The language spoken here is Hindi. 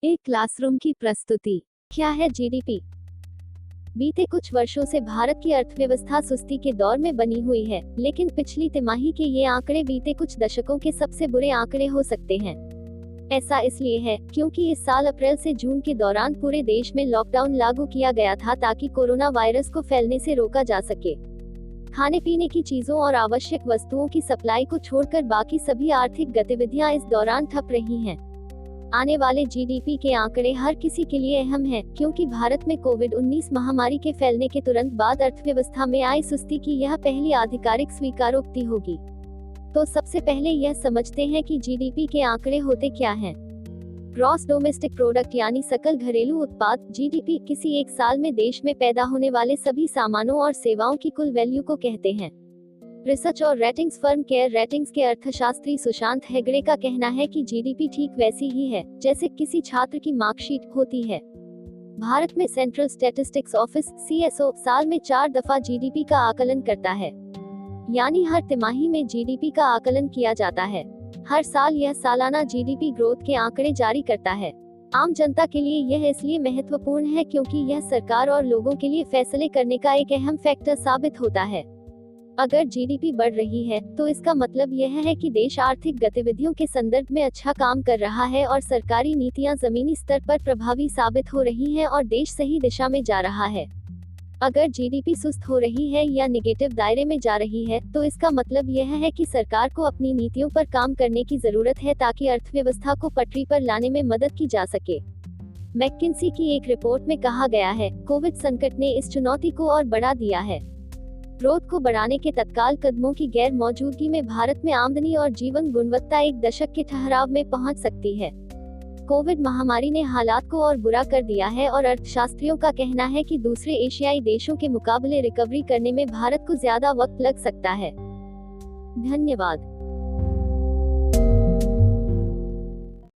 एक क्लासरूम की प्रस्तुति। क्या है जीडीपी? बीते कुछ वर्षों से भारत की अर्थव्यवस्था सुस्ती के दौर में बनी हुई है, लेकिन पिछली तिमाही के ये आंकड़े बीते कुछ दशकों के सबसे बुरे आंकड़े हो सकते हैं। ऐसा इसलिए है क्योंकि इस साल अप्रैल से जून के दौरान पूरे देश में लॉकडाउन लागू किया गया था ताकि कोरोना वायरस को फैलने से रोका जा सके। खाने पीने की चीजों और आवश्यक वस्तुओं की सप्लाई को छोड़कर बाकी सभी आर्थिक गतिविधियां इस दौरान ठप रही हैं। आने वाले जीडीपी के आंकड़े हर किसी के लिए अहम हैं, क्योंकि भारत में कोविड-19 महामारी के फैलने के तुरंत बाद अर्थव्यवस्था में आई सुस्ती की यह पहली आधिकारिक स्वीकारोक्ति होगी। तो सबसे पहले यह समझते हैं कि जीडीपी के आंकड़े होते क्या हैं। ग्रॉस डोमेस्टिक प्रोडक्ट यानी सकल घरेलू उत्पाद जीडीपी किसी एक साल में देश में पैदा होने वाले सभी सामानों और सेवाओं की कुल वैल्यू को कहते हैं। रिसर्च और रेटिंग्स फर्म केयर रेटिंग्स के अर्थशास्त्री सुशांत हेगड़े का कहना है कि जीडीपी ठीक वैसी ही है जैसे किसी छात्र की मार्कशीट होती है। भारत में सेंट्रल स्टैटिस्टिक्स ऑफिस सीएसओ साल में 4 दफा जीडीपी का आकलन करता है, यानी हर तिमाही में जीडीपी का आकलन किया जाता है। हर साल यह सालाना जीडीपी ग्रोथ के आंकड़े जारी करता है। आम जनता के लिए यह इसलिए महत्वपूर्ण है क्योंकि यह सरकार और लोगों के लिए फैसले करने का एक अहम फैक्टर साबित होता है। अगर जीडीपी बढ़ रही है तो इसका मतलब यह है कि देश आर्थिक गतिविधियों के संदर्भ में अच्छा काम कर रहा है और सरकारी नीतियां जमीनी स्तर पर प्रभावी साबित हो रही हैं और देश सही दिशा में जा रहा है। अगर जीडीपी सुस्त हो रही है या नेगेटिव दायरे में जा रही है तो इसका मतलब यह है कि सरकार को अपनी नीतियों पर काम करने की जरूरत है ताकि अर्थव्यवस्था को पटरी पर लाने में मदद की जा सके। मैकिन्सी की एक रिपोर्ट में कहा गया है, कोविड संकट ने इस चुनौती को और बढ़ा दिया है। ग्रोथ को बढ़ाने के तत्काल कदमों की गैर मौजूदगी में भारत में आमदनी और जीवन गुणवत्ता एक दशक के ठहराव में पहुंच सकती है। कोविड महामारी ने हालात को और बुरा कर दिया है और अर्थशास्त्रियों का कहना है कि दूसरे एशियाई देशों के मुकाबले रिकवरी करने में भारत को ज्यादा वक्त लग सकता है। धन्यवाद।